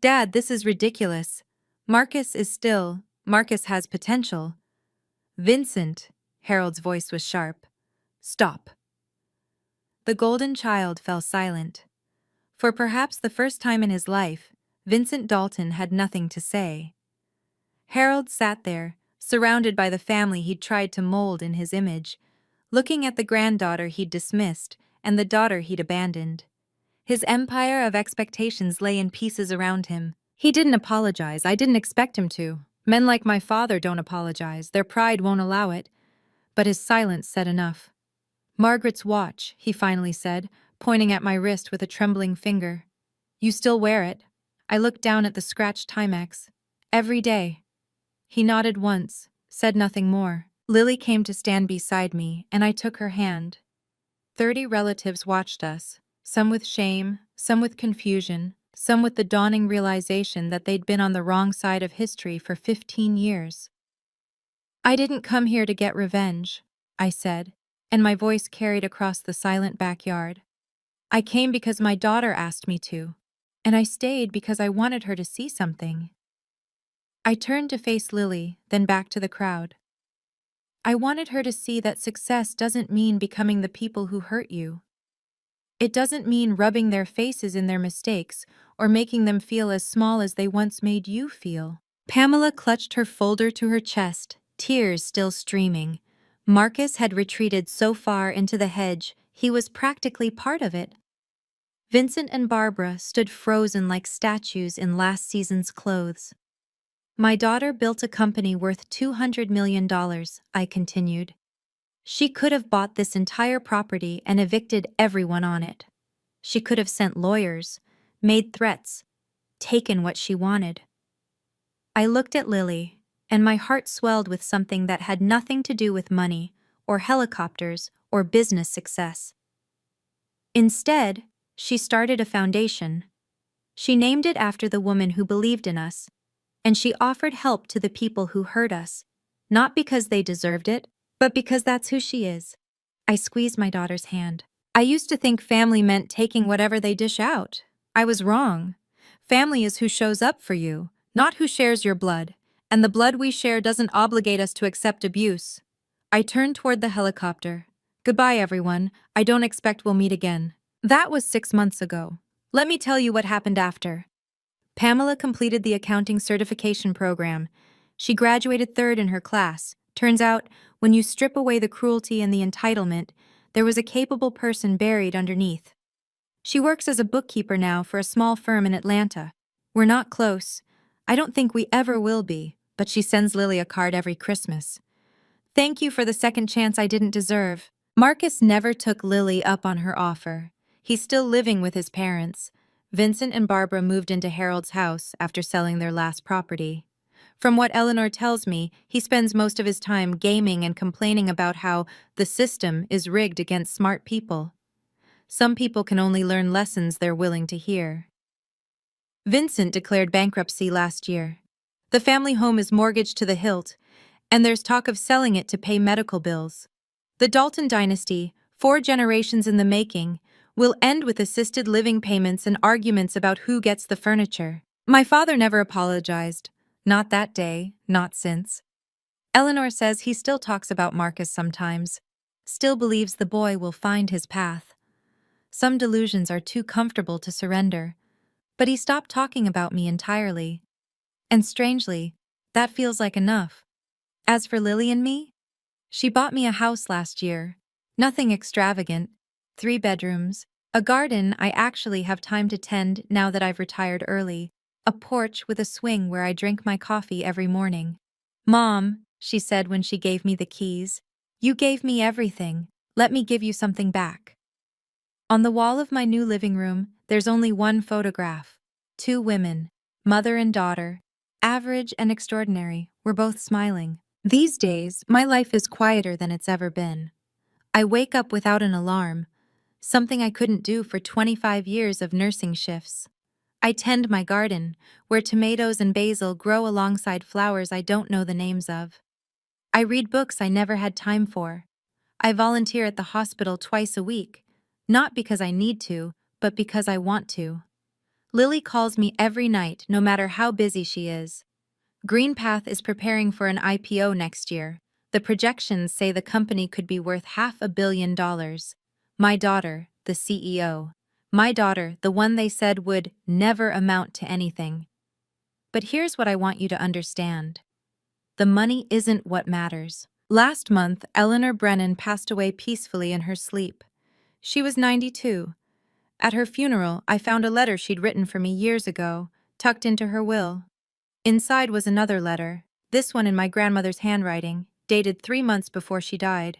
"Dad, this is ridiculous. Marcus has potential." "Vincent," Harold's voice was sharp. "Stop." The golden child fell silent. For perhaps the first time in his life, Vincent Dalton had nothing to say. Harold sat there, surrounded by the family he'd tried to mold in his image, looking at the granddaughter he'd dismissed and the daughter he'd abandoned. His empire of expectations lay in pieces around him. He didn't apologize. I didn't expect him to. Men like my father don't apologize. Their pride won't allow it. But his silence said enough. "Margaret's watch," he finally said, pointing at my wrist with a trembling finger. "You still wear it?" I looked down at the scratched Timex. "Every day." He nodded once, said nothing more. Lily came to stand beside me, and I took her hand. 30 relatives watched us, some with shame, some with confusion, some with the dawning realization that they'd been on the wrong side of history for 15 years. "I didn't come here to get revenge," I said, and my voice carried across the silent backyard. "I came because my daughter asked me to, and I stayed because I wanted her to see something." I turned to face Lily, then back to the crowd. "I wanted her to see that success doesn't mean becoming the people who hurt you. It doesn't mean rubbing their faces in their mistakes or making them feel as small as they once made you feel." Pamela clutched her folder to her chest, tears still streaming. Marcus had retreated so far into the hedge, he was practically part of it. Vincent and Barbara stood frozen like statues in last season's clothes. "My daughter built a company worth $200 million, I continued. "She could have bought this entire property and evicted everyone on it. She could have sent lawyers, made threats, taken what she wanted." I looked at Lily, and my heart swelled with something that had nothing to do with money, or helicopters, or business success. Instead, she started a foundation. She named it after the woman who believed in us, and she offered help to the people who hurt us, not because they deserved it, but because that's who she is. I squeezed my daughter's hand. "I used to think family meant taking whatever they dish out. I was wrong. Family is who shows up for you, not who shares your blood, and the blood we share doesn't obligate us to accept abuse." I turned toward the helicopter. "Goodbye, everyone. I don't expect we'll meet again." That was 6 months ago. Let me tell you what happened after. Pamela completed the accounting certification program. She graduated third in her class. Turns out, when you strip away the cruelty and the entitlement, there was a capable person buried underneath. She works as a bookkeeper now for a small firm in Atlanta. We're not close. I don't think we ever will be, but she sends Lily a card every Christmas. "Thank you for the second chance I didn't deserve." Marcus never took Lily up on her offer. He's still living with his parents. Vincent and Barbara moved into Harold's house after selling their last property. From what Eleanor tells me, he spends most of his time gaming and complaining about how the system is rigged against smart people. Some people can only learn lessons they're willing to hear. Vincent declared bankruptcy last year. The family home is mortgaged to the hilt, And there's talk of selling it to pay medical bills. The Dalton dynasty, 4 generations in the making, will end with assisted living payments and arguments about who gets the furniture. My father never apologized. Not that day, not since. Eleanor says he still talks about Marcus sometimes, still believes the boy will find his path. Some delusions are too comfortable to surrender. But he stopped talking about me entirely. And strangely, that feels like enough. As for Lily and me, she bought me a house last year. Nothing extravagant. 3 bedrooms, a garden I actually have time to tend now that I've retired early, a porch with a swing where I drink my coffee every morning. Mom, she said when she gave me the keys, you gave me everything. Let me give you something back. On the wall of my new living room, there's only one photograph. 2 women, mother and daughter, average and extraordinary, we're both smiling. These days, my life is quieter than it's ever been. I wake up without an alarm, something I couldn't do for 25 years of nursing shifts. I tend my garden, where tomatoes and basil grow alongside flowers I don't know the names of. I read books I never had time for. I volunteer at the hospital twice a week, not because I need to, but because I want to. Lily calls me every night, no matter how busy she is. GreenPath is preparing for an IPO next year. The projections say the company could be worth $500 million. My daughter, the CEO. My daughter, the one they said would never amount to anything. But here's what I want you to understand. The money isn't what matters. Last month, Eleanor Brennan passed away peacefully in her sleep. She was 92. At her funeral, I found a letter she'd written for me years ago, tucked into her will. Inside was another letter, this one in my grandmother's handwriting, dated 3 months before she died.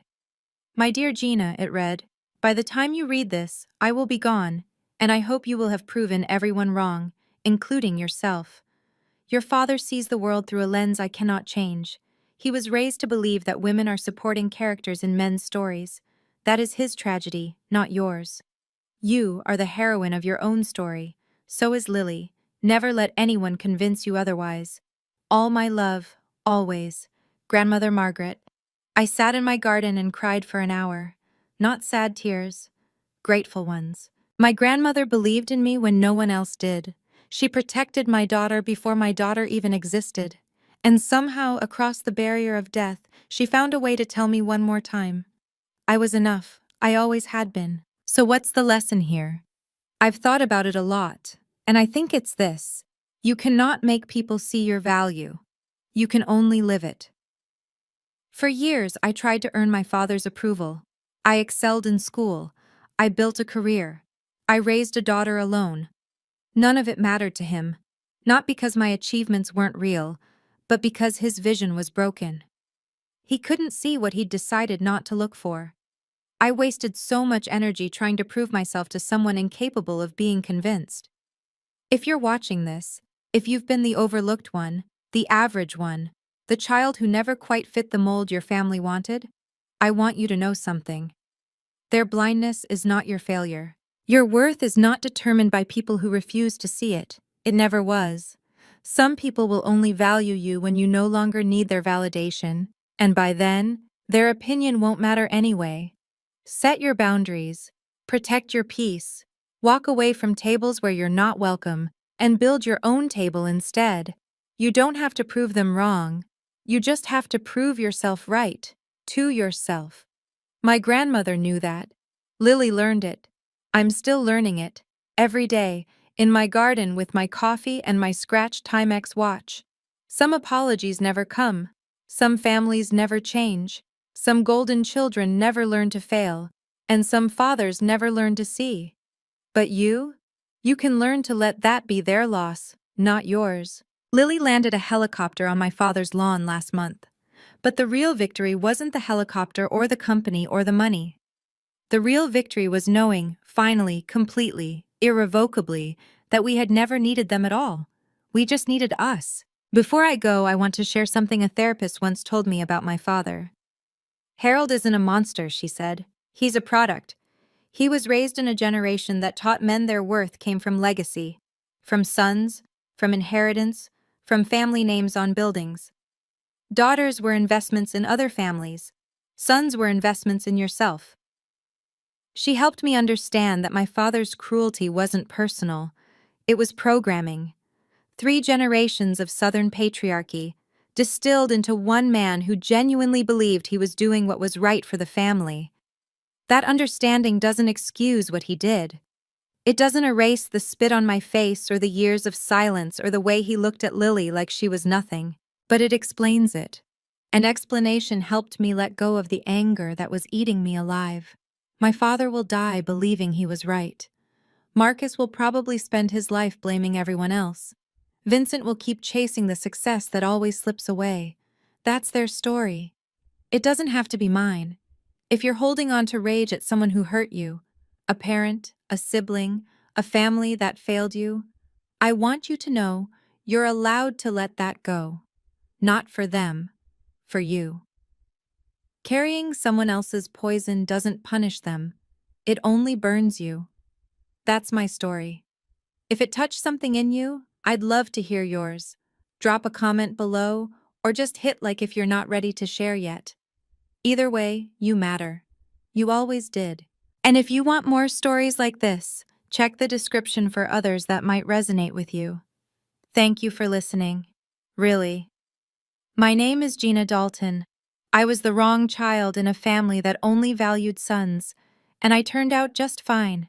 My dear Gina, it read, by the time you read this, I will be gone, and I hope you will have proven everyone wrong, including yourself. Your father sees the world through a lens I cannot change. He was raised to believe that women are supporting characters in men's stories. That is his tragedy, not yours. You are the heroine of your own story. So is Lily. Never let anyone convince you otherwise. All my love, always. Grandmother Margaret. I sat in my garden and cried for an hour. Not sad tears, grateful ones. My grandmother believed in me when no one else did. She protected my daughter before my daughter even existed. And somehow, across the barrier of death, she found a way to tell me one more time. I was enough. I always had been. So what's the lesson here? I've thought about it a lot, and I think it's this. You cannot make people see your value. You can only live it. For years, I tried to earn my father's approval. I excelled in school. I built a career. I raised a daughter alone. None of it mattered to him, not because my achievements weren't real, but because his vision was broken. He couldn't see what he'd decided not to look for. I wasted so much energy trying to prove myself to someone incapable of being convinced. If you're watching this, if you've been the overlooked one, the average one, the child who never quite fit the mold your family wanted, I want you to know something. Their blindness is not your failure. Your worth is not determined by people who refuse to see it. It never was. Some people will only value you when you no longer need their validation, and by then, their opinion won't matter anyway. Set your boundaries, protect your peace, walk away from tables where you're not welcome, and build your own table instead. You don't have to prove them wrong. You just have to prove yourself right, to yourself. My grandmother knew that. Lily learned it. I'm still learning it, every day, in my garden with my coffee and my scratched Timex watch. Some apologies never come. Some families never change. Some golden children never learn to fail, and some fathers never learn to see. But you can learn to let that be their loss, not yours. Lily landed a helicopter on my father's lawn last month. But the real victory wasn't the helicopter or the company or the money. The real victory was knowing, finally, completely, irrevocably, that we had never needed them at all. We just needed us. Before I go, I want to share something a therapist once told me about my father. Harold isn't a monster, she said. He's a product. He was raised in a generation that taught men their worth came from legacy, from sons, from inheritance, from family names on buildings. Daughters were investments in other families. Sons were investments in yourself. She helped me understand that my father's cruelty wasn't personal, it was programming. 3 generations of Southern patriarchy, distilled into one man who genuinely believed he was doing what was right for the family. That understanding doesn't excuse what he did. It doesn't erase the spit on my face or the years of silence or the way he looked at Lily like she was nothing, but it explains it. And explanation helped me let go of the anger that was eating me alive. My father will die believing he was right. Marcus will probably spend his life blaming everyone else. Vincent will keep chasing the success that always slips away. That's their story. It doesn't have to be mine. If you're holding on to rage at someone who hurt you, a parent, a sibling, a family that failed you, I want you to know you're allowed to let that go. Not for them, for you. Carrying someone else's poison doesn't punish them. It only burns you. That's my story. If it touched something in you, I'd love to hear yours. Drop a comment below, or just hit like if you're not ready to share yet. Either way, you matter. You always did. And if you want more stories like this, check the description for others that might resonate with you. Thank you for listening. Really. My name is Gina Dalton. I was the wrong child in a family that only valued sons, and I turned out just fine.